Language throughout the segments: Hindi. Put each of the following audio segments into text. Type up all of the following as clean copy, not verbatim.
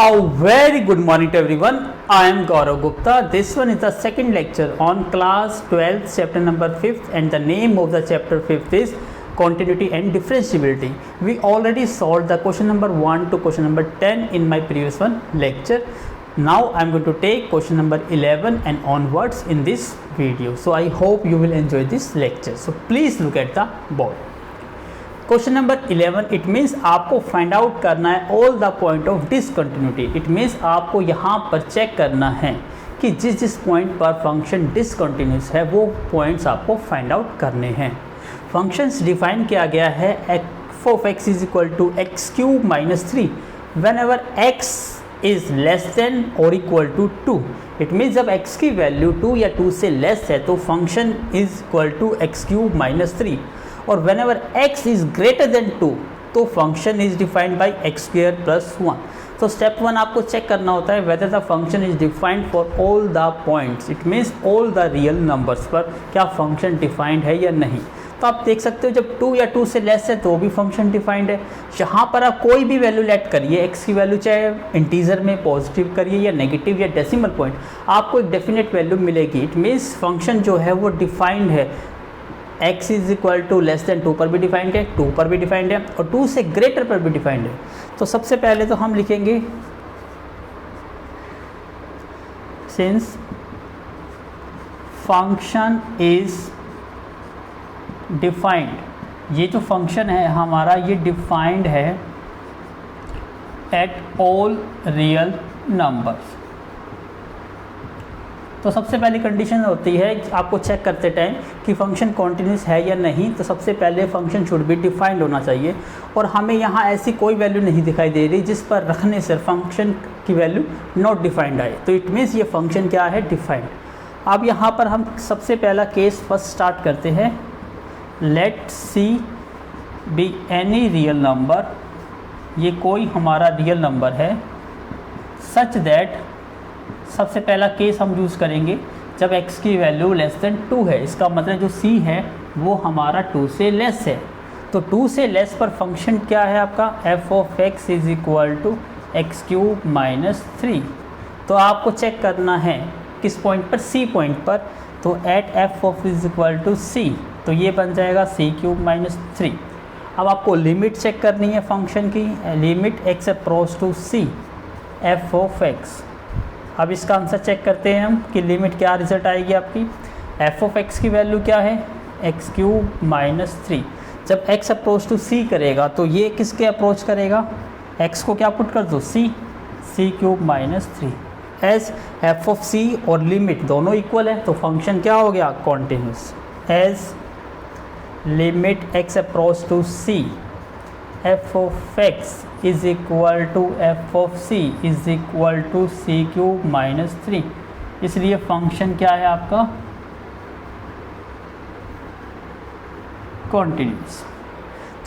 A very good morning to everyone. I am Gaurav Gupta. This one is the second lecture on class 12 chapter number 5th, and the name of the chapter 5th is continuity and differentiability. We already solved the question number 1 to question number 10 in my previous one lecture. Now I am going to take question number 11 and onwards in this video. So I hope you will enjoy this lecture. So please look at the board. Question number 11 it means आपको फाइंड आउट करना है all the point of discontinuity. It means आपको यहाँ पर चेक करना है कि जिस जिस पॉइंट पर फंक्शन डिसकंटिन्यूस है वो पॉइंट्स आपको फाइंड आउट करने हैं। फंक्शंस डिफाइन किया गया है f of x is equal to x cube minus 3 whenever x is less than और इक्वल टू 2। इट मीन्स जब x की वैल्यू 2 या 2 से लेस है तो function is equal to x cube minus 3, और whenever x is greater than 2 तो function is defined by x square plus 1। तो स्टेप 1 आपको चेक करना होता है whether the function is defined for all the points. It means all the real numbers पर क्या फंक्शन डिफाइंड है या नहीं। तो आप देख सकते हो जब 2 या 2 से लेस है तो भी फंक्शन डिफाइंड है। यहाँ पर आप कोई भी वैल्यू लेट करिए, एक्स की वैल्यू चाहे इंटीजर में पॉजिटिव करिए या नेगेटिव या डेसिमल पॉइंट, आपको एक डेफिनेट वैल्यू मिलेगी। इट मीन्स फंक्शन जो है वो डिफाइंड है। x is equal to less than 2 पर भी डिफाइंड है, 2 पर भी डिफाइंड है और 2 से ग्रेटर पर भी डिफाइंड है। तो सबसे पहले तो हम लिखेंगे सिंस फंक्शन इज डिफाइंड, ये जो फंक्शन है हमारा ये डिफाइंड है एट ऑल रियल नंबर्स। तो सबसे पहली कंडीशन होती है आपको चेक करते टाइम कि फंक्शन कॉन्टिन्यूस है या नहीं, तो सबसे पहले फंक्शन शुड बी डिफाइंड होना चाहिए। और हमें यहाँ ऐसी कोई वैल्यू नहीं दिखाई दे रही जिस पर रखने से फंक्शन की वैल्यू नॉट डिफाइंड आए, तो इट मीन्स ये फंक्शन क्या है, डिफाइंड। अब यहाँ पर हम सबसे पहला केस फर्स्ट स्टार्ट करते हैं। Let c be any real number, ये कोई हमारा रियल नंबर है सच दैट, सबसे पहला केस हम यूज़ करेंगे जब x की वैल्यू लेस देन 2 है। इसका मतलब जो c है वो हमारा 2 से लेस है। तो 2 से लेस पर फंक्शन क्या है आपका, f of x is equal to x cube minus 3। तो आपको चेक करना है किस पॉइंट पर, c पॉइंट पर। तो at f of is equal to c, तो ये बन जाएगा c क्यूब माइनस 3। अब आपको लिमिट चेक करनी है फंक्शन की, limit x approach to c f of x। अब इसका आंसर चेक करते हैं हम कि लिमिट क्या रिजल्ट आएगी आपकी। f ऑफ x की वैल्यू क्या है, एक्स क्यूब माइनस 3। जब x अप्रोच टू c करेगा तो ये किसके अप्रोच करेगा, x को क्या पुट कर दो, c cube minus 3। As f of c और लिमिट दोनों इक्वल है तो फंक्शन क्या हो गया, continuous. As limit x approach to c f of x is equal to F of c is equal to c cube minus 3, इसलिए फंक्शन क्या है आपका, कॉन्टिन्यूस।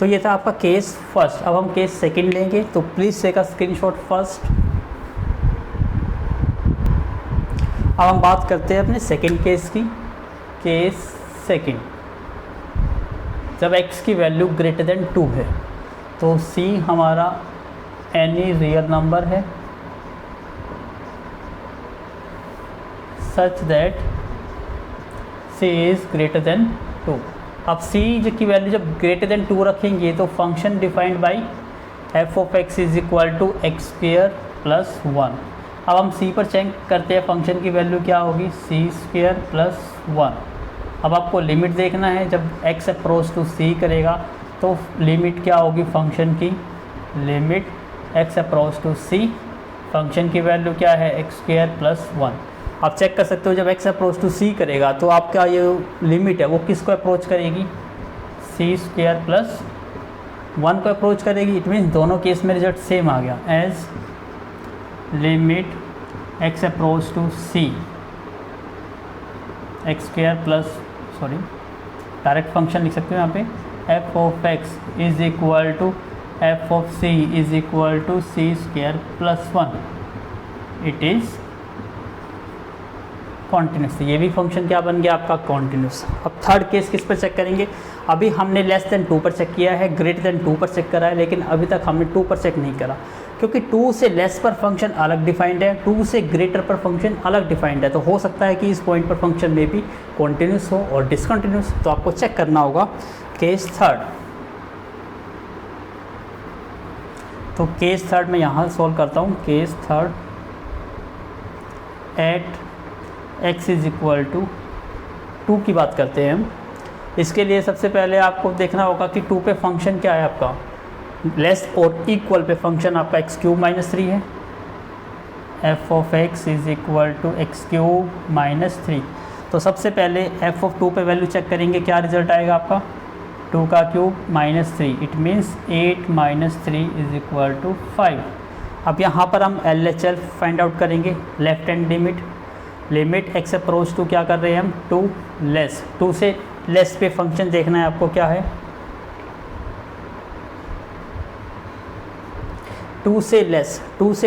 तो ये था आपका केस फर्स्ट। अब हम केस सेकंड लेंगे, तो please take a screenshot first. अब हम बात करते हैं अपने सेकंड केस की। केस सेकंड, जब x की वैल्यू ग्रेटर देन 2 है तो c हमारा एनी रियल नंबर है such that c is greater than 2। अब c की वैल्यू जब ग्रेटर देन 2 रखेंगे तो function defined by f of x is equal to x square plus 1। अब हम c पर चेक करते हैं फंक्शन की वैल्यू क्या होगी, c स्क्वेयर प्लस 1। अब आपको लिमिट देखना है, जब x अप्रोच टू c करेगा तो लिमिट क्या होगी फंक्शन की, limit x approach to c, function की वैल्यू क्या है, एक्स स्क्वेयर प्लस 1। आप चेक कर सकते हो जब x अप्रोच टू c करेगा तो आपका ये लिमिट है वो किसको अप्रोच करेगी, c स्क्वेयर प्लस 1 को अप्रोच करेगी। इट मीन्स दोनों केस में रिजल्ट सेम आ गया। As limit x approach to c x square plus, sorry direct function लिख सकते हो यहाँ पे, f of x is equal to f of c is equal to c square plus 1। It is continuous. ये भी फंक्शन क्या बन गया आपका कॉन्टिन्यूस। अब थर्ड केस किस पर चेक करेंगे, अभी हमने लेस देन 2 पर चेक किया है, ग्रेटर देन 2 पर चेक करा है, लेकिन अभी तक हमने 2 पर चेक नहीं करा, क्योंकि 2 से लेस पर फंक्शन अलग डिफाइंड है, 2 से ग्रेटर पर फंक्शन अलग डिफाइंड है। तो हो सकता है कि इस पॉइंट पर फंक्शन में भी कॉन्टिन्यूस हो और डिसकंटिन्यूस। तो आपको चेक करना होगा केस थर्ड। तो केस थर्ड में यहाँ सॉल्व करता हूँ। Case third at x is equal to 2 की बात करते हैं हम। इसके लिए सबसे पहले आपको देखना होगा कि 2 पे फंक्शन क्या है आपका, लेस और इक्वल पे फंक्शन आपका x³ - 3 है। f of x is equal to x³ - 3। तो सबसे पहले f ऑफ 2 पे वैल्यू चेक करेंगे, क्या रिजल्ट आएगा आपका 2 का cube -3, it means 8 - 3 is equal to 5। अब यहाँ पर हम LHL फाइंड आउट करेंगे, left hand limit x approach to क्या कर रहे हैं हम 2 लेस, 2 से लेस पे फंक्शन देखना है आपको, क्या है 2 से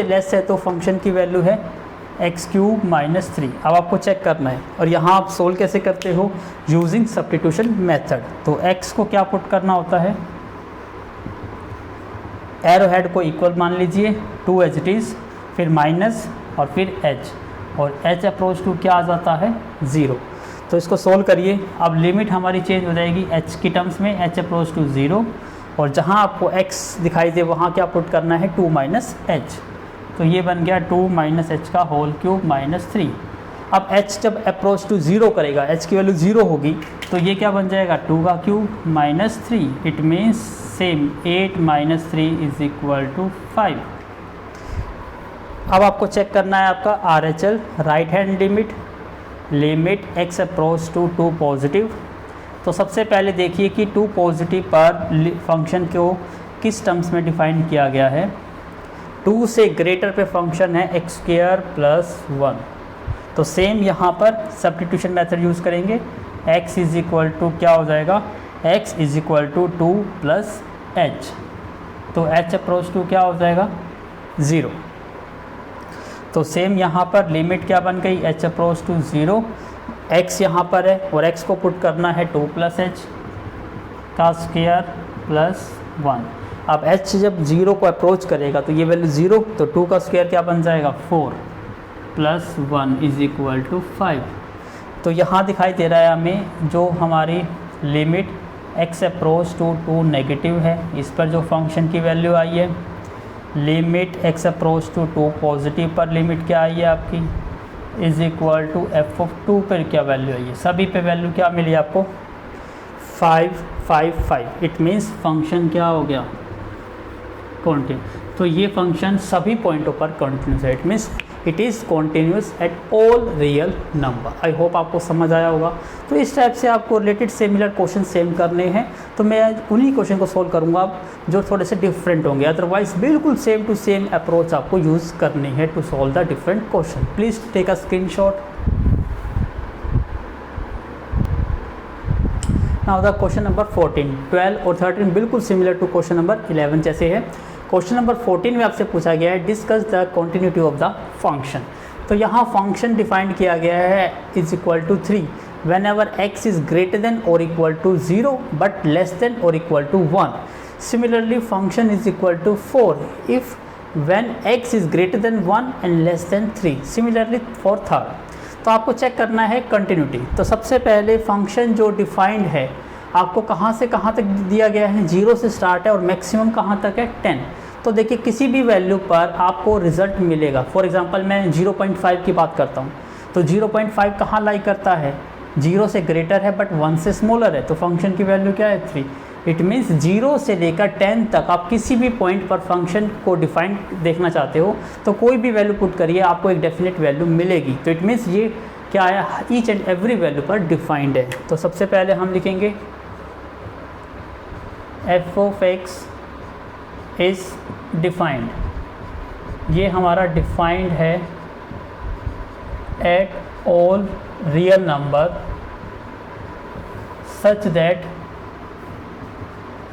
लेस है, तो फंक्शन की वैल्यू है x³ - 3। अब आपको चेक करना है, और यहाँ आप सोल्व कैसे करते हो, यूजिंग सब्स्टिट्यूशन मेथड। तो x को क्या पुट करना होता है, एरो हेड को इक्वल मान लीजिए 2 एज इट इज़, फिर माइनस और फिर h, और h अप्रोच टू क्या आ जाता है 0। तो इसको सोल्व करिए। अब लिमिट हमारी चेंज हो जाएगी h की टर्म्स में, h अप्रोच टू 0, और जहाँ आपको x दिखाई दे वहाँ क्या पुट करना है 2 - h। तो ये बन गया 2 - h का होल क्यूब -3। अब h जब अप्रोच टू 0 करेगा, h की वैल्यू 0 होगी, तो ये क्या बन जाएगा 2 का cube -3, it means same 8 - 3 is equal to 5। अब आपको चेक करना है आपका RHL, right hand limit x approach to 2 positive. तो सबसे पहले देखिए कि 2 पॉजिटिव पर फंक्शन को किस टर्म्स में डिफाइन किया गया है। 2 से ग्रेटर पे फंक्शन है x² + 1। तो सेम यहाँ पर सब्स्टिट्यूशन मेथड यूज़ करेंगे, x इज इक्वल टू क्या हो जाएगा, x is equal to 2 + h। तो h अप्रोच टू क्या हो जाएगा 0। तो सेम यहाँ पर लिमिट क्या बन गई, h अप्रोच टू 0, x यहाँ पर है और x को पुट करना है 2 + h का स्क्वायर + 1। अब h जब 0 को अप्रोच करेगा तो ये वैल्यू 0, तो 2 का स्क्वायर क्या बन जाएगा 4 + 1 इज इक्वल टू 5। तो यहाँ दिखाई दे रहा है हमें जो हमारी limit x approach to 2 negative है, इस पर जो फंक्शन की वैल्यू आई है, limit x approach to 2 positive पर लिमिट क्या आई है आपकी is equal to f of 2 पर क्या वैल्यू आई है, सभी पे वैल्यू क्या मिली आपको 5 5 5। इट मीन्स फंक्शन क्या हो गया कॉन्टिन्यूस। तो ये फंक्शन सभी पॉइंटों पर कॉन्टिन्यूस है, it means it is continuous at all real number. I hope आपको समझ आया होगा। तो इस टाइप से आपको रिलेटेड सिमिलर क्वेश्चन सेम करने हैं, तो मैं उन्हीं क्वेश्चन को सोल्व करूंगा अब जो थोड़े से डिफरेंट होंगे, अदरवाइज बिल्कुल सेम टू सेम अप्रोच आपको यूज़ करनी है to solve the different question. Please take a screenshot. Now the question number 14, 12 और 13 बिल्कुल सिमिलर टू क्वेश्चन नंबर 11 जैसे है। क्वेश्चन नंबर 14 में आपसे पूछा गया है discuss the continuity of the function. तो यहाँ फंक्शन डिफाइंड किया गया है is equal to 3 whenever x is greater than और equal to 0 but less than और equal to 1। Similarly function is equal to 4 if when x is greater than 1 and less than 3। Similarly for third. तो आपको चेक करना है कंटिन्यूटी। तो सबसे पहले फंक्शन जो डिफाइंड है आपको कहाँ से कहाँ तक दिया गया है, 0 से स्टार्ट है और मैक्सिमम कहाँ तक है 10। तो देखिए किसी भी वैल्यू पर आपको रिजल्ट मिलेगा। फॉर एग्जांपल मैं 0.5 की बात करता हूँ, तो 0.5 कहाँ लाई करता है, 0 से ग्रेटर है बट 1 से स्मॉलर है, तो फंक्शन की वैल्यू क्या है 3। इट मीन्स 0 से लेकर 10 तक आप किसी भी पॉइंट पर फंक्शन को डिफाइन देखना चाहते हो तो कोई भी वैल्यू पुट करिए, आपको एक डेफिनेट वैल्यू मिलेगी। तो इट मीन्स ये क्या है, ईच एंड एवरी वैल्यू पर डिफाइंड है। तो सबसे पहले हम लिखेंगे f of x is defined, ये हमारा डिफाइंड है at all real number such that,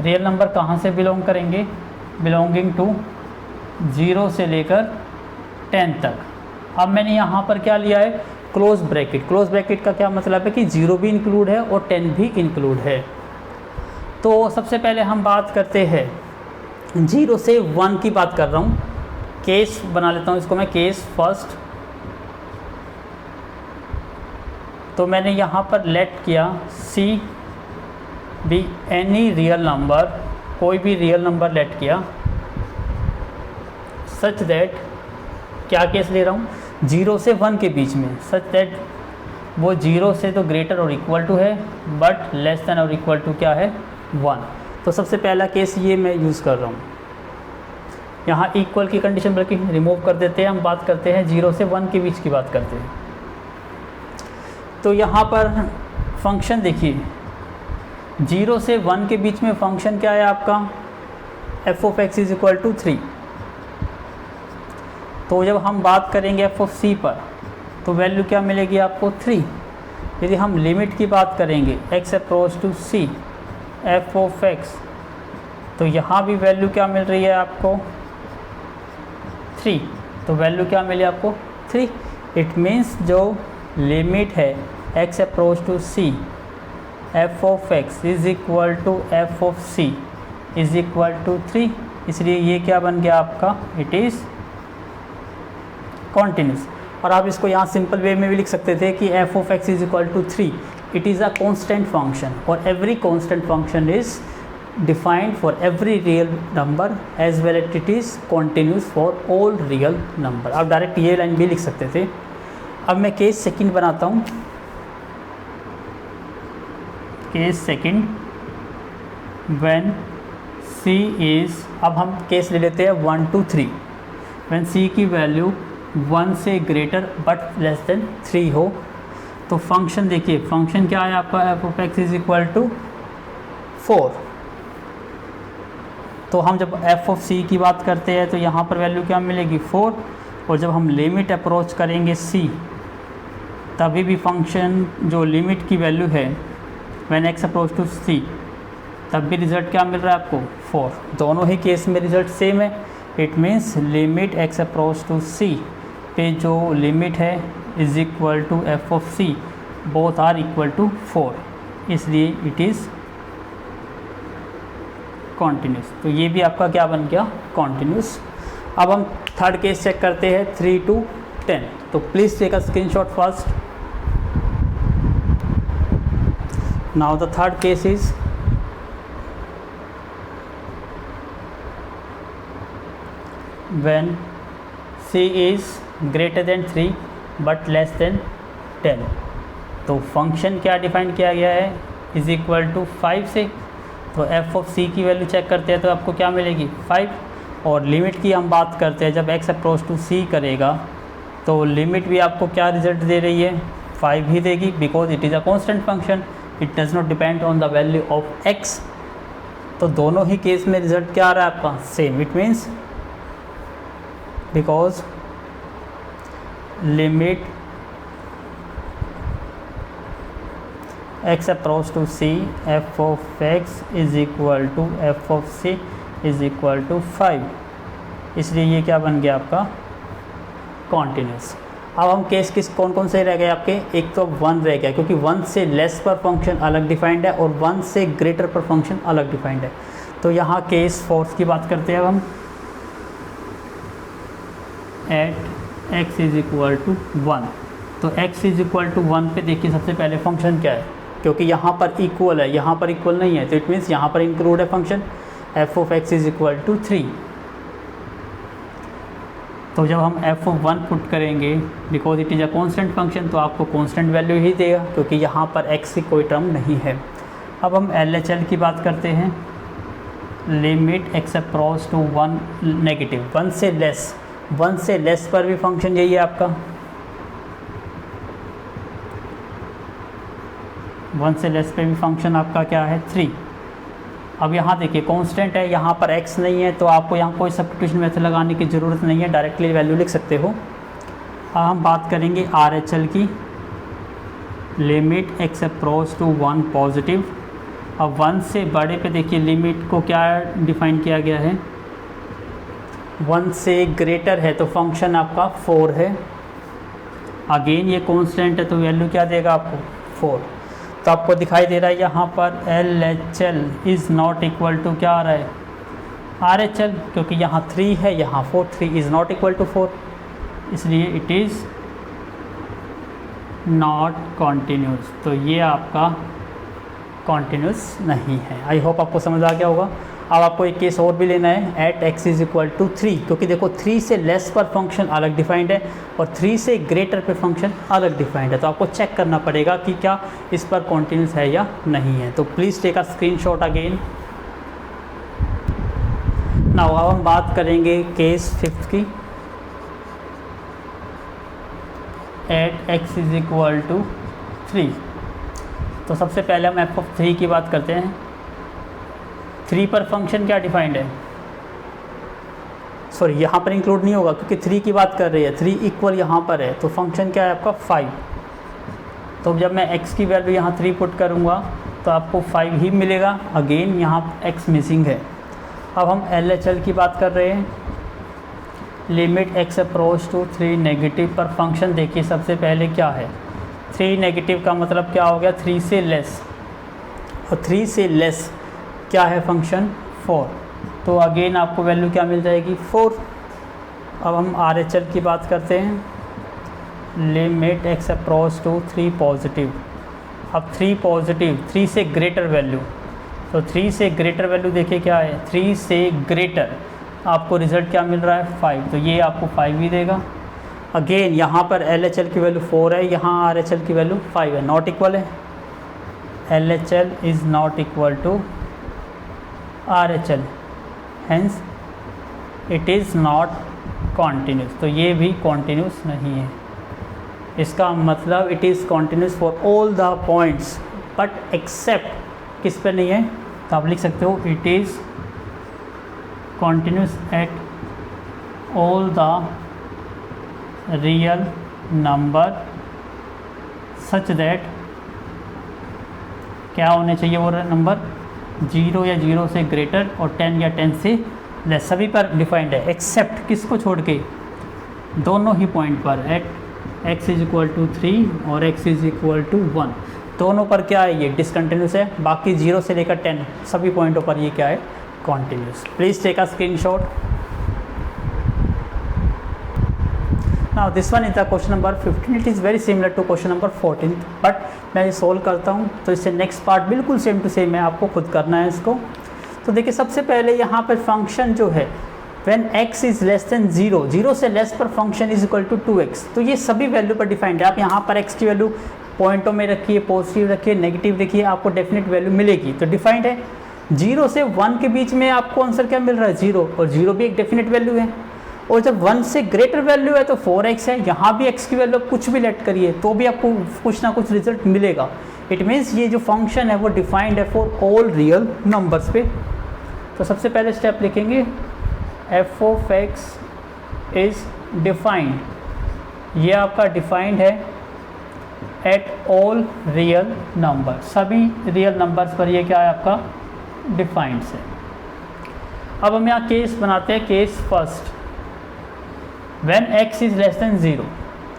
real number कहाँ से बिलोंग करेंगे, बिलोंगिंग टू 0 से लेकर 10 तक। अब मैंने यहाँ पर क्या लिया है क्लोज ब्रैकेट। क्लोज ब्रैकेट का क्या मतलब है कि 0 भी इंक्लूड है और 10 भी इंक्लूड है। तो सबसे पहले हम बात करते हैं 0 से 1 की बात कर रहा हूँ। केस बना लेता हूँ इसको मैं, केस फर्स्ट। तो मैंने यहाँ पर लेट किया c be any real number, कोई भी रियल नंबर लेट किया, सच दैट, क्या केस ले रहा हूँ 0 से 1 के बीच में, सच दैट वो 0 से तो ग्रेटर और इक्वल टू है बट लेस देन और इक्वल टू क्या है 1। तो सबसे पहला केस ये मैं यूज़ कर रहा हूँ। यहाँ इक्वल की कंडीशन बल्कि रिमूव कर देते हैं, हम बात करते हैं 0 से 1 के बीच की बात करते हैं। तो यहाँ पर फंक्शन देखिए 0 से 1 के बीच में फंक्शन क्या है आपका, f of x is equal to 3। तो जब हम बात करेंगे एफ ऑफ सी पर तो वैल्यू क्या मिलेगी आपको 3। यदि हम लिमिट की बात करेंगे x approach to c f of x, तो यहाँ भी वैल्यू क्या मिल रही है आपको 3। तो वैल्यू क्या मिली आपको 3। इट मीन्स जो लिमिट है x approach to c f of x is equal to F of c is equal to 3, इसलिए ये क्या बन गया आपका, इट इज़ कॉन्टिन्यूस। और आप इसको यहाँ सिंपल वे में भी लिख सकते थे कि F of x is equal to 3, it is a constant function और every constant function is defined for every real number as well as it is continuous for all real number। आप डायरेक्ट ये लाइन भी लिख सकते थे। अब मैं केस सेकंड बनाता हूँ। Case second when c is, अब हम केस ले लेते हैं 1 2 3, when c की वैल्यू 1 से ग्रेटर बट लेस देन 3 हो, तो फंक्शन देखिए, फंक्शन क्या है आपका f of x is equal to 4। तो हम जब एफ ऑफ सी की बात करते हैं तो यहाँ पर वैल्यू क्या मिलेगी 4, और जब हम लिमिट अप्रोच करेंगे सी तभी भी फंक्शन जो लिमिट की वैल्यू है व्हेन एक्स अप्रोच टू सी, तब भी रिज़ल्ट क्या मिल रहा है आपको 4। दोनों ही केस में रिज़ल्ट सेम है। It means limit x approach to C पे जो लिमिट है is equal to F of C, both are equal to 4, इसलिए इट इज़ कॉन्टिन्यूस। तो ये भी आपका क्या बन गया, कॉन्टिन्यूस। अब हम थर्ड केस चेक करते हैं 3 to 10। तो please take a screenshot first. Now the third case is when c is greater than 3 but less than 10। तो फंक्शन क्या डिफाइन किया गया है, इज इक्वल टू 5 से। तो एफ ऑफ सी की वैल्यू चेक करते हैं तो आपको क्या मिलेगी 5, और लिमिट की हम बात करते हैं जब एक्स अप्रोच टू सी करेगा तो लिमिट भी आपको क्या रिजल्ट दे रही है 5 ही देगी, because it is a constant function, it does not depend on the value of x. तो दोनों ही केस में रिजल्ट क्या आ रहा है आपका same. It means because limit x approach to c f of x is equal to F of c is equal to 5, इसलिए ये क्या बन गया आपका कॉन्टिन्यूस। अब हम केस कौन कौन से रह गए आपके, एक तो 1 रह गया क्योंकि 1 से लेस पर फंक्शन अलग डिफाइंड है और 1 से ग्रेटर पर फंक्शन अलग डिफाइंड है। तो यहाँ केस फोर्थ की बात करते हैं अब हम, at x is equal to 1। तो x इज इक्वल टू 1 पे देखिए सबसे पहले फंक्शन क्या है, क्योंकि यहाँ पर इक्वल है, यहाँ पर इक्वल नहीं है, तो इट मीन्स यहाँ पर इंक्लूड है function f of x is equal to 3। तो जब हम एफ ऑफ 1 पुट करेंगे because it is a constant function, तो आपको कांस्टेंट वैल्यू ही देगा क्योंकि यहाँ पर एक्स की कोई टर्म नहीं है। अब हम LHL की बात करते हैं। Limit x approach to 1 negative, 1 से लेस, 1 से लेस पर भी फंक्शन यही है आपका, 1 से लेस पे भी फंक्शन आपका क्या है 3। अब यहाँ देखिए कांस्टेंट है, यहाँ पर x नहीं है, तो आपको यहाँ कोई सब्स्टिट्यूशन मेथड लगाने की ज़रूरत नहीं है, डायरेक्टली वैल्यू लिख सकते हो। अब हम बात करेंगे RHL की। Limit x approach to 1 positive. अब 1 से बड़े पे देखिए लिमिट को क्या डिफाइन किया गया है, 1 से ग्रेटर है तो फंक्शन आपका 4 है, अगेन ये कांस्टेंट है तो वैल्यू क्या देगा आपको 4। तो आपको दिखाई दे रहा है यहाँ पर LHL is not equal to क्या आ रहा है RHL, क्योंकि यहाँ 3 है यहाँ 4, 3 इज़ नॉट इक्वल टू 4, इसलिए इट इज़ नॉट कॉन्टीन्यूस। तो ये आपका कॉन्टीन्यूस नहीं है। आई होप आपको समझ आ गया होगा। अब आपको एक केस और भी लेना है at x is equal to 3, क्योंकि देखो 3 से लेस पर फंक्शन अलग डिफाइंड है और 3 से ग्रेटर पे फंक्शन अलग डिफाइंड है। तो आपको चेक करना पड़ेगा कि क्या इस पर कॉन्टीन्यूस है या नहीं है। तो please take a screenshot again. Now अब हम बात करेंगे केस 5 की। At x is equal to 3। तो सबसे पहले हम f(3) की बात करते हैं। 3 पर फंक्शन क्या डिफाइंड है, सॉरी यहाँ पर इंक्लूड नहीं होगा क्योंकि 3 की बात कर रही है, 3 इक्वल यहाँ पर है, तो फंक्शन क्या है आपका 5। तो जब मैं x की वैल्यू यहाँ 3 पुट करूँगा तो आपको 5 ही मिलेगा। अगेन यहाँ x मिसिंग है। अब हम LHL की बात कर रहे हैं। Limit x approach to 3 negative पर फंक्शन देखिए सबसे पहले क्या है, 3 नेगेटिव का मतलब क्या हो गया 3 से लेस, और 3 से लेस क्या है फंक्शन 4। तो अगेन आपको वैल्यू क्या मिल जाएगी 4। अब हम RHL की बात करते हैं। Limit x approach to 3 positive. अब 3 पॉजिटिव, 3 से ग्रेटर वैल्यू, तो 3 से ग्रेटर वैल्यू देखिए क्या है 3 से ग्रेटर, आपको रिज़ल्ट क्या मिल रहा है 5, तो ये आपको 5 ही देगा। अगेन यहाँ पर LHL की वैल्यू 4 है, यहाँ RHL की वैल्यू 5 है, नॉट इक्वल है। LHL is not equal to RHL, hence it is not continuous. तो ये भी कॉन्टीन्यूस नहीं है। इसका मतलब it is continuous for all the points but except किस पे नहीं है, तो आप लिख सकते हो it is continuous at all the real number such that क्या होने चाहिए वो नंबर 0 या 0 से ग्रेटर और 10 या 10 से लेस, सभी पर डिफाइंड है एक्सेप्ट किसको छोड़ के, दोनों ही पॉइंट पर at x is equal to 3 और x इज इक्वल टू 1, दोनों पर क्या है ये डिसकंटिन्यूस है। बाकी 0 से लेकर 10 सभी पॉइंटों पर ये क्या है continuous. Please take a screenshot. Now this one is the question number 15. It is very similar to question number 14, but मैं ये सोल्व करता हूँ तो इससे नेक्स्ट पार्ट बिल्कुल सेम टू सेम है, आपको खुद करना है इसको। तो देखिए सबसे पहले यहाँ पर फंक्शन जो है when x is less than 0, 0 से लेस पर function is equal to 2x, तो ये सभी वैल्यू पर डिफाइंड है। आप यहाँ पर x की वैल्यू पॉइंटों में रखिए, पॉजिटिव रखिए, नेगेटिव रखिए, आपको डेफिनेट वैल्यू मिलेगी। तो डिफाइंड है 0 से 1 के बीच में आपको आंसर क्या मिल रहा है 0, और 0 भी एक डेफिनेट वैल्यू है। और जब 1 से ग्रेटर वैल्यू है तो 4x है, यहाँ भी x की वैल्यू कुछ भी लेट करिए तो भी आपको कुछ ना कुछ रिजल्ट मिलेगा। इट मीन्स ये जो फंक्शन है वो डिफाइंड है फॉर ऑल रियल नंबर्स पे। तो सबसे पहले स्टेप लिखेंगे f of x is defined, ये आपका डिफाइंड है एट ऑल रियल नंबर, सभी रियल नंबर्स पर ये क्या है आपका डिफाइंड से। अब हम यहाँ केस बनाते हैं, case first when x is less then 0,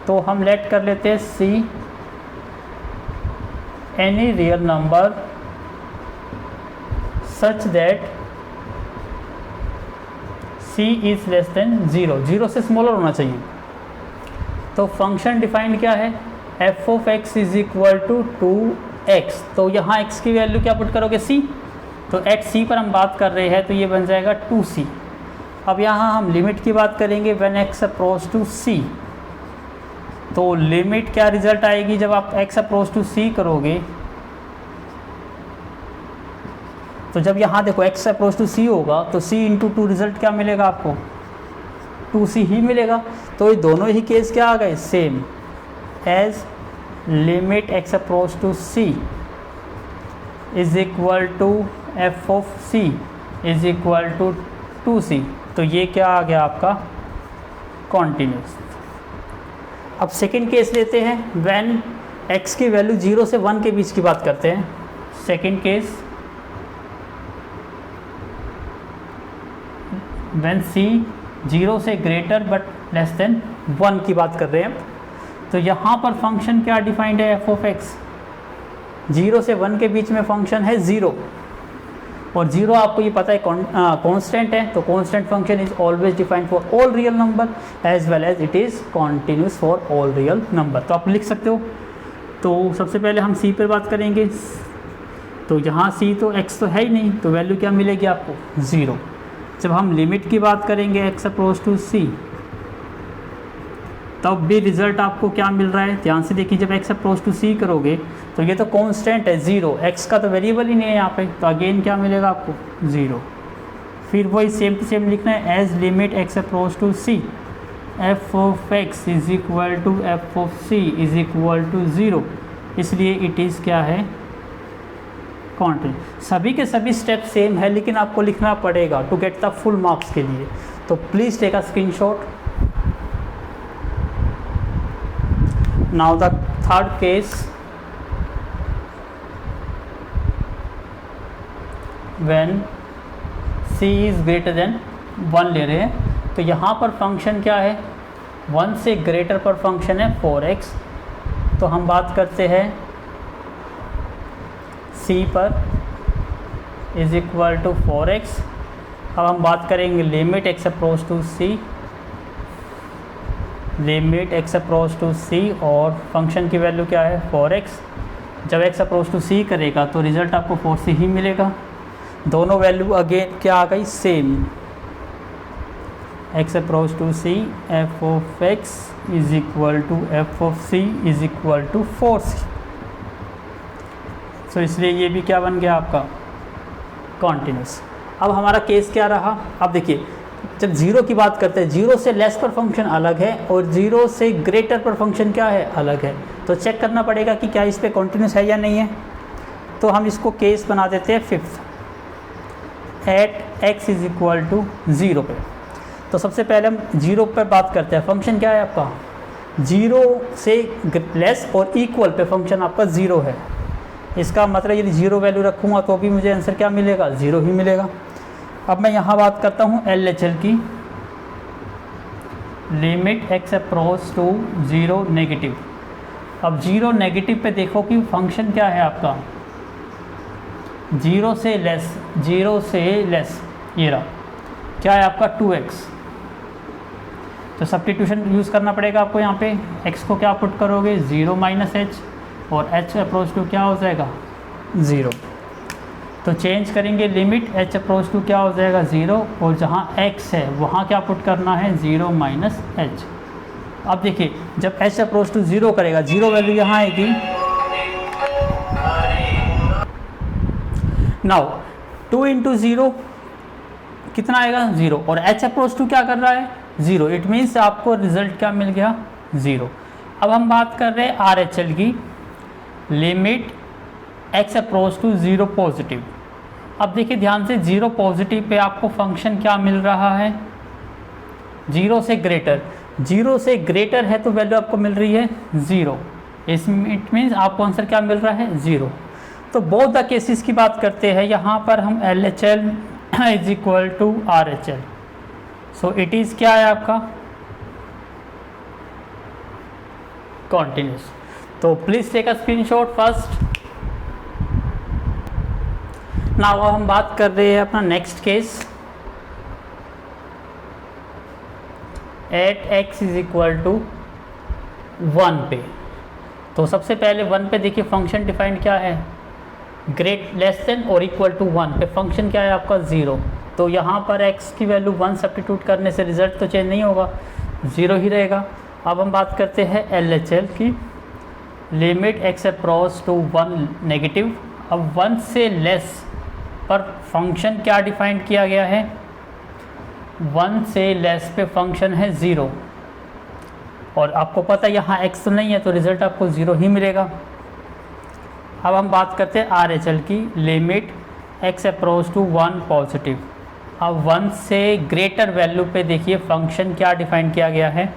तो हम लेट कर लेते हैं c any real number such that c is less then 0, 0 से स्मॉलर होना चाहिए। तो फंक्शन डिफाइंड क्या है f of x is equal to 2x, तो यहाँ x की वैल्यू क्या पुट करोगे c, तो एट c पर हम बात कर रहे हैं तो ये बन जाएगा 2c। अब यहाँ हम लिमिट की बात करेंगे when x approach to c, तो लिमिट क्या रिजल्ट आएगी जब आप x अप्रोच टू c करोगे, तो जब यहाँ देखो x अप्रोच टू c होगा तो c इंटू 2 रिजल्ट क्या मिलेगा आपको 2c ही मिलेगा। तो ये दोनों ही केस क्या आ गए same as limit x approach to c is equal to f of c is equal to 2c, तो ये क्या आ गया आपका कॉन्टीन्यूस। अब सेकेंड केस लेते हैं व्हेन x की वैल्यू 0 से 1 के बीच की बात करते हैं। सेकेंड केस व्हेन c 0 से ग्रेटर बट लेस देन 1 की बात कर रहे हैं। तो यहाँ पर फंक्शन क्या डिफाइंड है एफ ऑफ एक्स, 0 से 1 के बीच में फंक्शन है 0, और 0 आपको ये पता है कांस्टेंट है, तो constant function is always defined for all real number as well as it is continuous for all real number. तो आप लिख सकते हो। तो सबसे पहले हम सी पर बात करेंगे, तो यहाँ सी तो x तो है ही नहीं, तो वैल्यू क्या मिलेगी आपको 0। जब हम लिमिट की बात करेंगे x अप्रोच टू c, तब भी रिज़ल्ट आपको क्या मिल रहा है, ध्यान से देखिए, जब x अप्रोच टू c करोगे तो ये तो कांस्टेंट है 0, x का तो वेरिएबल ही नहीं है यहाँ पे, तो अगेन क्या मिलेगा आपको 0। फिर वही सेम टू सेम लिखना है, as limit x approach to c f of x is equal to f of c is equal to 0, इसलिए इट इज़ क्या है कॉन्टिन्यूस। सभी के सभी स्टेप सेम है, लेकिन आपको लिखना पड़ेगा to get the full marks के लिए। तो please take a screenshot. Now the third case, when c is greater than 1 ले रहे हैं, तो यहाँ पर फंक्शन क्या है, 1 से ग्रेटर पर फंक्शन है 4x। तो हम बात करते हैं c पर इज इक्वल टू 4x। अब हम बात करेंगे limit x approach to c, limit x approach to c, और फंक्शन की वैल्यू क्या है 4x। जब x अप्रोच टू c करेगा तो रिज़ल्ट आपको 4c ही मिलेगा। दोनों वैल्यू अगेन क्या आ गई same, x approach to c f of x is equal to f of c is equal to 4c। तो इसलिए ये भी क्या बन गया आपका कॉन्टिन्यूस। अब हमारा केस क्या रहा, अब देखिए, जब 0 की बात करते हैं, 0 से लेस पर फंक्शन अलग है और 0 से ग्रेटर पर फंक्शन क्या है अलग है, तो चेक करना पड़ेगा कि क्या इस पे कॉन्टिन्यूस है या नहीं है। तो हम इसको केस बना देते हैं 5th, at x is equal to 0 पे। तो सबसे पहले हम 0 पर बात करते हैं, फंक्शन क्या है आपका 0 से लेस और इक्वल पे फंक्शन आपका 0 है। इसका मतलब यदि 0 वैल्यू रखूँगा तो भी मुझे आंसर क्या मिलेगा 0 ही मिलेगा। अब मैं यहाँ बात करता हूँ LHL की, limit x approach to 0 negative. अब 0 नेगेटिव पे देखो कि फंक्शन क्या है आपका 0 से लेस, 0 से लेस, ये रहा क्या है आपका 2x। तो सब्स्टिट्यूशन यूज़ करना पड़ेगा आपको, यहाँ पे x को क्या पुट करोगे 0 माइनस h, और h अप्रोच टू क्या हो जाएगा 0। तो चेंज करेंगे लिमिट, h अप्रोच टू क्या हो जाएगा 0, और जहाँ x है वहाँ क्या पुट करना है 0 माइनस h। अब देखिए, जब h अप्रोच टू 0 करेगा, 0 वैल्यू यहाँ आएगी। नाउ 2 इंटू 0 कितना आएगा 0, और h अप्रोच टू क्या कर रहा है 0, इट मीन्स आपको रिजल्ट क्या मिल गया 0। अब हम बात कर रहे हैं RHL की, limit x approach to 0 positive. अब देखिए ध्यान से, 0 पॉजिटिव पे आपको फंक्शन क्या मिल रहा है 0 से ग्रेटर, 0 से ग्रेटर है तो वैल्यू आपको मिल रही है 0, इट मीन्स आपको आंसर क्या मिल रहा है 0। तो बोथ द केसेस की बात करते हैं, यहाँ पर हम LHL is equal to RHL, so it is क्या है आपका कॉन्टिन्यूस। तो please take a screenshot first. Now अब हम बात कर रहे हैं अपना next case, at x is equal to 1 पे। तो सबसे पहले 1 पे देखिए फंक्शन डिफाइंड क्या है, ग्रेट लेस देन और इक्वल टू 1 पे फंक्शन क्या है आपका 0। तो यहाँ पर x की वैल्यू 1 सब्स्टिट्यूट करने से रिजल्ट तो चेंज नहीं होगा, 0 ही रहेगा। अब हम बात करते हैं LHL की, limit x approach to 1 negative. अब 1 से लेस पर फंक्शन क्या डिफाइंड किया गया है, 1 से लेस पे फंक्शन है 0, और आपको पता है यहाँ x तो नहीं है, तो रिज़ल्ट आपको 0 ही मिलेगा। अब हम बात करते हैं RHL की, limit x approach to 1 positive. अब 1 से ग्रेटर वैल्यू पे देखिए फंक्शन क्या डिफाइन किया गया है,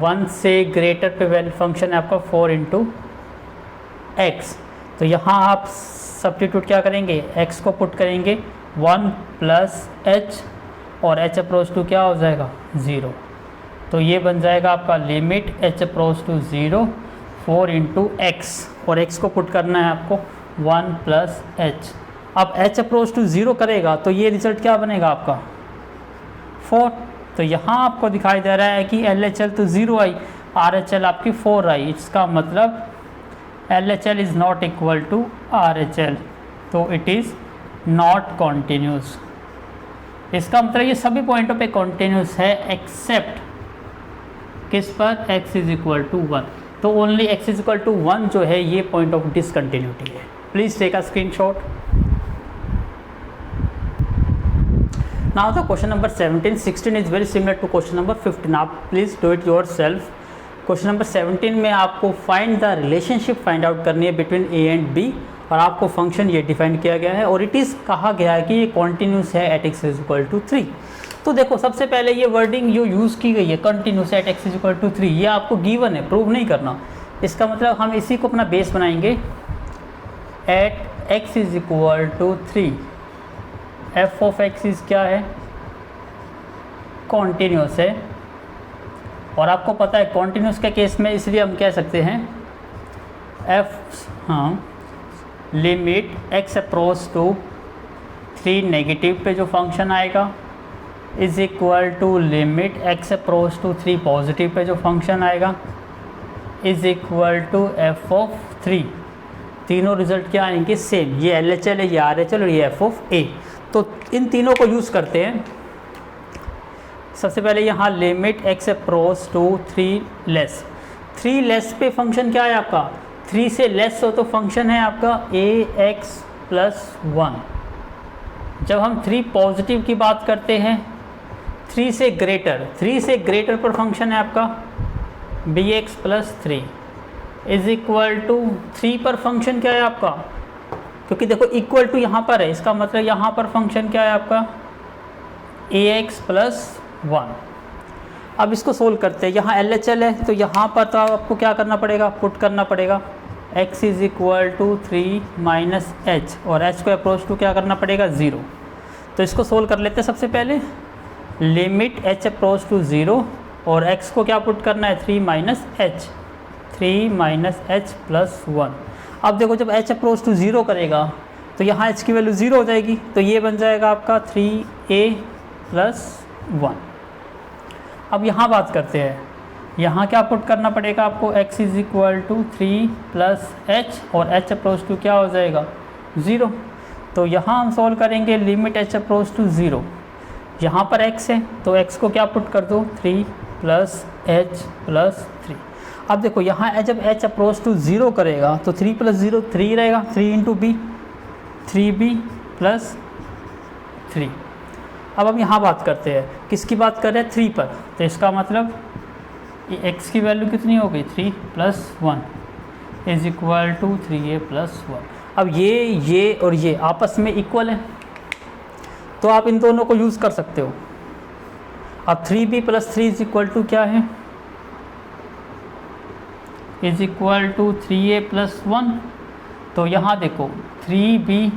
1 से ग्रेटर पे वैल्यू फंक्शन है आपका 4 इंटू एक्स। तो यहाँ आप सब्स्टिट्यूट क्या करेंगे, x को पुट करेंगे 1 प्लस h, और h अप्रोच टू क्या हो जाएगा 0। तो ये बन जाएगा आपका limit h approach to 0 4 into x, और x को पुट करना है आपको 1 प्लस h। अब h अप्रोच टू 0 करेगा तो ये रिजल्ट क्या बनेगा आपका 4। तो यहाँ आपको दिखाई दे रहा है कि LHL तो 0 आई, RHL आपकी 4 आई, इसका मतलब LHL is not equal to RHL, तो इट इज़ नॉट कॉन्टीन्यूस। इसका मतलब ये सभी पॉइंटों पे कॉन्टीन्यूस है एक्सेप्ट किस पर, x इज इक्वल टू 1। तो only x is equal to 1 जो है ये पॉइंट ऑफ डिसकंटिन्यूटी है। Please take a screenshot. Now the question number 17 16 is very similar to question number 15। आप please do it yourself. Question number 17 में आपको find the relationship find out करनी है बिटवीन a एंड b, और आपको फंक्शन ये डिफाइन किया गया है और इट इज़ कहा गया है कि ये कॉन्टीन्यूस है at x is equal to 3। तो देखो सबसे पहले ये वर्डिंग जो यूज़ की गई है continuous at x is equal to 3, ये आपको गिवन है, प्रूव नहीं करना। इसका मतलब हम इसी को अपना बेस बनाएंगे। At x is equal to 3 f of x is क्या है, कॉन्टीन्यूस है, और आपको पता है कॉन्टीन्यूस के केस में इसलिए हम कह सकते हैं limit x approach to 3 negative पे जो फंक्शन आएगा is equal to limit x approach to 3 positive पे जो फंक्शन आएगा is equal to f of 3। तीनों रिजल्ट क्या आएंगे, सेम। ये LHL है, ये RHL और ये f ऑफ a। तो इन तीनों को यूज़ करते हैं। सबसे पहले यहाँ limit x approach to 3 less, 3 less पे फंक्शन क्या है आपका, 3 से लेस हो तो फंक्शन है आपका ax प्लस 1। जब हम 3 पॉजिटिव की बात करते हैं 3 से ग्रेटर पर फंक्शन है आपका bx plus 3 is equal to 3 पर फंक्शन क्या है आपका, क्योंकि देखो इक्वल टू यहाँ पर है, इसका मतलब यहाँ पर फंक्शन क्या है आपका ax प्लस 1। अब इसको सोल्व करते हैं। यहाँ LHL है तो यहाँ पर तो आपको क्या करना पड़ेगा, पुट करना पड़ेगा x is equal to 3 minus h, और h को अप्रोच टू क्या करना पड़ेगा 0। तो इसको सोल्व कर लेते हैं। सबसे पहले लिमिट h अप्रोच टू 0 और x को क्या पुट करना है 3 माइनस h प्लस 1। अब देखो जब h अप्रोच टू 0 करेगा तो यहाँ h की वैल्यू 0 हो जाएगी, तो ये बन जाएगा आपका 3a प्लस 1। अब यहाँ बात करते हैं, यहाँ क्या पुट करना पड़ेगा आपको, x is equal to 3 plus h और h अप्रोच टू क्या हो जाएगा 0। तो यहाँ हम सॉल्व करेंगे लिमिट h अप्रोच टू 0, यहाँ पर x है तो x को क्या पुट कर दो 3 प्लस h प्लस 3। अब देखो यहाँ जब h अप्रोच टू 0 करेगा तो 3 प्लस 0 3 रहेगा, 3 इंटू b 3b प्लस 3। अब हम यहाँ बात करते हैं, किसकी बात कर रहे हैं 3 पर, तो इसका मतलब ये x की वैल्यू कितनी हो गई 3 plus 1 is equal to 3a plus 1। अब ये और ये आपस में इक्वल है तो आप इन दोनों को यूज़ कर सकते हो। अब 3b plus 3 is equal to क्या है, is equal to 3a plus 1। तो यहाँ देखो 3b,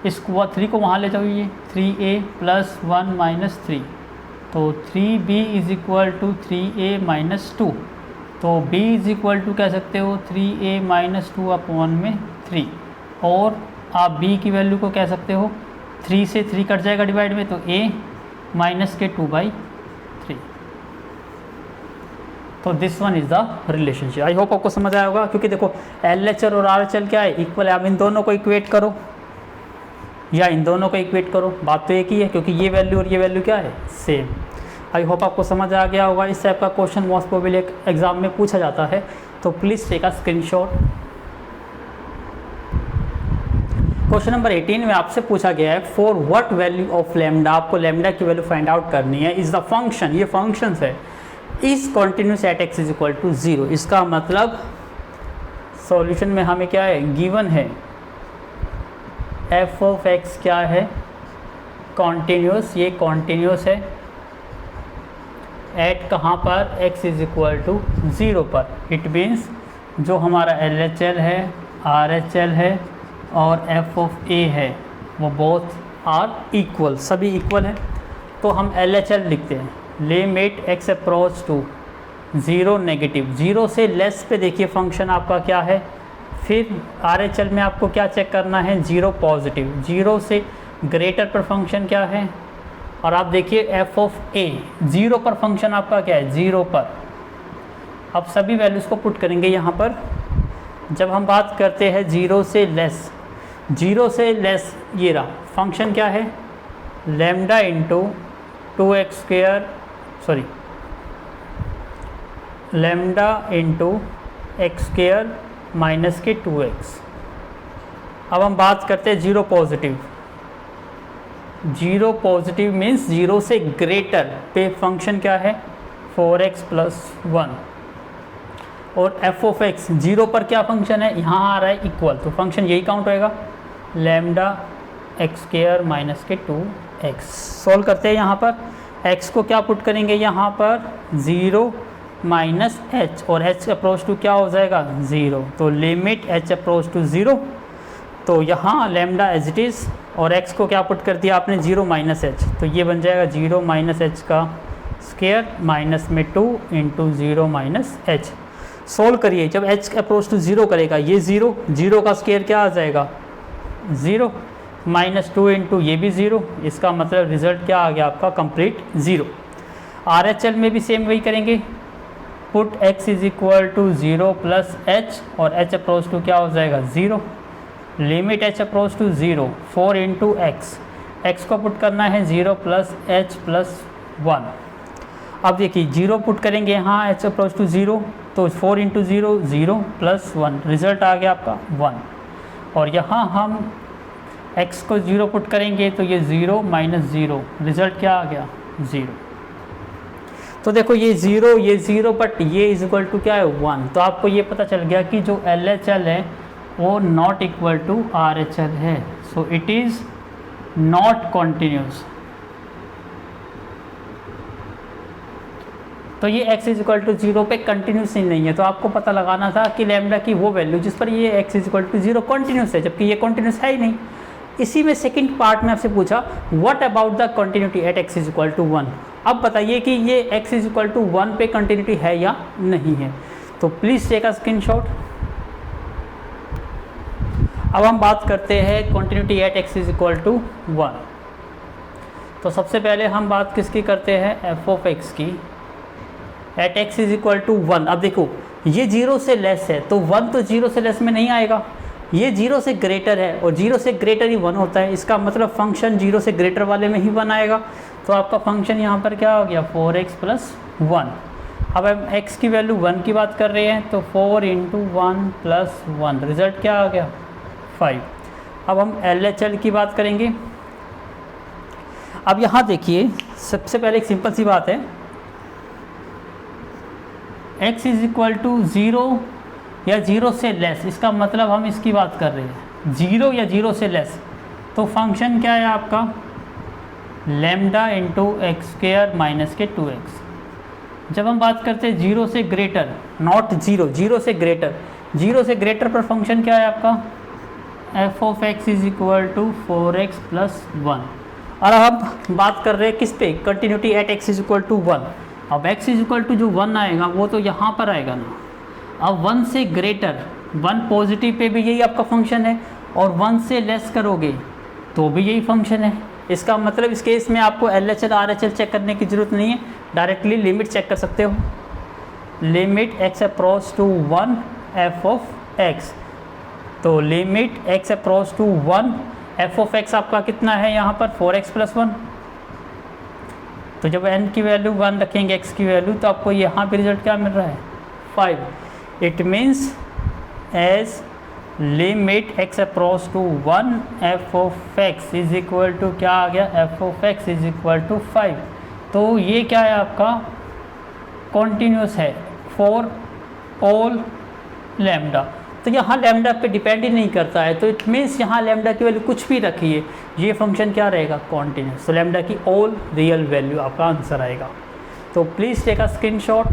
इसको 3 को वहाँ ले जाओ, ये 3a प्लस 1 माइनस 3, तो 3b is equal to 3a minus 2। तो b इज इक्वल टू कह सकते हो 3a माइनस 2 अपॉन में 3, और आप b की वैल्यू को कह सकते हो 3 से 3 कट जाएगा डिवाइड में, तो a माइनस के 2/3। तो this one is the relationship. I hope आपको समझ आया होगा, क्योंकि देखो LHL और RHL क्या है, इक्वल है। आप इन दोनों को इक्वेट करो या इन दोनों को इक्वेट करो, बात तो एक ही है, क्योंकि ये वैल्यू और ये वैल्यू क्या है सेम। आई होप आपको समझ आ गया होगा। इस टाइप का क्वेश्चन मोस्ट प्रोबेबली एग्जाम में पूछा जाता है, तो please take a screenshot. Question number 18 में आपसे पूछा गया है for what value of lambda, आपको लैम्डा की वैल्यू फाइंड आउट करनी है, इज़ द फंक्शन, ये फंक्शंस है, is continuous at x is equal to 0। इसका मतलब सॉल्यूशन में हमें क्या है गिवन है f ऑफ x क्या है कॉन्टिन्यूस, ये कॉन्टिन्यूस है एट कहाँ पर x इज इक्वल टू 0 पर। इट मीन्स जो हमारा LHL है, RHL है और f ऑफ a है वो बोथ आर इक्वल, सभी इक्वल है। तो हम LHL लिखते हैं, limit x approach to 0 negative, 0 से लेस पे देखिए फंक्शन आपका क्या है। फिर RHL में आपको क्या चेक करना है, 0 पॉजिटिव, 0 से ग्रेटर पर फंक्शन क्या है। और आप देखिए f ऑफ a 0 पर फंक्शन आपका क्या है, 0 पर। अब सभी वैल्यूज़ को पुट करेंगे यहाँ पर। जब हम बात करते हैं 0 से लेस, 0 से लेस ये रहा फंक्शन क्या है, lambda into 2x square, sorry lambda into x square minus के 2x। अब हम बात करते हैं 0 पॉजिटिव, 0 पॉजिटिव मीन्स 0 से ग्रेटर पे फंक्शन क्या है, 4x प्लस 1। और f ऑफ x 0 पर क्या फंक्शन है, यहाँ आ रहा है इक्वल, तो फंक्शन यही काउंट होएगा, लैम्डा एक्स स्क्वायर माइनस के 2x। सॉल्व करते हैं यहाँ पर, x को क्या पुट करेंगे यहाँ पर, 0 माइनस h, और h अप्रोच टू क्या हो जाएगा, 0। तो लिमिट h अप्रोच टू 0, तो यहाँ लैम्डा एज इट इज़, और x को क्या पुट कर दिया आपने, 0 माइनस h, तो ये बन जाएगा 0 माइनस h का स्क्वायर माइनस में 2 इंटू 0 माइनस h। सोल्व करिए, जब h अप्रोच टू 0 करेगा ये 0, 0 का स्क्वायर क्या आ जाएगा, 0 माइनस 2 इंटू ये भी 0, इसका मतलब रिजल्ट क्या आ गया आपका, कंप्लीट 0। RHL में भी सेम वही करेंगे, put x is equal to 0 plus h, और h अप्रोच टू क्या हो जाएगा, 0। Limit h approach to 0, 4 into x को पुट करना है 0 प्लस h प्लस 1। अब देखिए 0 पुट करेंगे यहाँ h अप्रोच टू 0, तो 4 इंटू 0 0 प्लस 1, रिजल्ट आ गया आपका 1। और यहाँ हम x को 0 पुट करेंगे तो ये 0 माइनस 0, रिजल्ट क्या आ गया, 0। तो देखो ये 0 बट ये इज इक्वल टू क्या है, 1। तो आपको ये पता चल गया कि जो LHL है वो नॉट इक्वल टू RHL है, सो इट इज़ नॉट कॉन्टिन्यूस। तो ये x इज इक्वल टू 0 पे कंटिन्यूस ही नहीं है, तो आपको पता लगाना था कि लैम्डा की वो वैल्यू जिस पर ये x is equal to 0 continuous है, जबकि ये कॉन्टिन्यूस है ही नहीं। इसी में सेकंड पार्ट में आपसे पूछा what about the continuity at x is equal to 1। अब बताइए कि ये x इज इक्वल टू 1 पे कंटिन्यूटी है या नहीं है, तो प्लीज़ टेक अ स्क्रीनशॉट। अब हम बात करते हैं continuity at x is equal to 1। तो सबसे पहले हम बात किसकी करते हैं, f ऑफ x की, at x is equal to 1। अब देखो ये 0 से लेस है, तो 1 तो 0 से लेस में नहीं आएगा, ये 0 से ग्रेटर है, और 0 से ग्रेटर ही 1 होता है, इसका मतलब फंक्शन 0 से ग्रेटर वाले में ही 1 आएगा। तो आपका फंक्शन यहाँ पर क्या हो गया, 4x प्लस 1। अब हम x की वैल्यू 1 की बात कर रहे हैं, तो 4 इंटू 1 प्लस 1, रिजल्ट क्या आ गया, 5। अब हम LHL की बात करेंगे। अब यहाँ देखिए सबसे पहले एक सिंपल सी बात है, x इज इक्वल टू 0 या 0 से लेस, इसका मतलब हम इसकी बात कर रहे हैं 0 या 0 से लेस, तो फंक्शन क्या है आपका, lambda into x square minus के 2x। जब हम बात करते हैं 0 से ग्रेटर, नॉट 0, 0 से ग्रेटर, 0 से ग्रेटर पर फंक्शन क्या है आपका, f of x is equal to 4x plus 1। और अब बात कर रहे हैं किस पे, continuity at x is equal to 1। अब x इज इक्वल टू जो 1 आएगा वो तो यहाँ पर आएगा ना। अब 1 से ग्रेटर, 1 पॉजिटिव पे भी यही आपका फंक्शन है, और 1 से लेस करोगे तो भी यही फंक्शन है। इसका मतलब इस केस में आपको LHL RHL चेक करने की ज़रूरत नहीं है, डायरेक्टली लिमिट चेक कर सकते हो। Limit x approach to 1 f of x, तो limit x approach to 1 f of x आपका कितना है यहाँ पर, 4x प्लस 1। तो जब n की वैल्यू 1 रखेंगे x की वैल्यू, तो आपको यहाँ पे रिजल्ट क्या मिल रहा है, 5। It means as limit x approach to 1 f of x is equal to क्या आ गया, f of x is equal to 5। तो ये क्या है आपका, कॉन्टीन्यूस है फॉर ऑल लैम्डा। तो यहाँ लैम्डा पे डिपेंड ही नहीं करता है, तो इट मीन्स यहाँ लैम्डा की वैल्यू कुछ भी रखिए, ये फंक्शन क्या रहेगा, कॉन्टीन्यूस। तो लैम्डा की ऑल रियल वैल्यू आपका आंसर आएगा। तो प्लीज़ टेक अ स्क्रीनशॉट।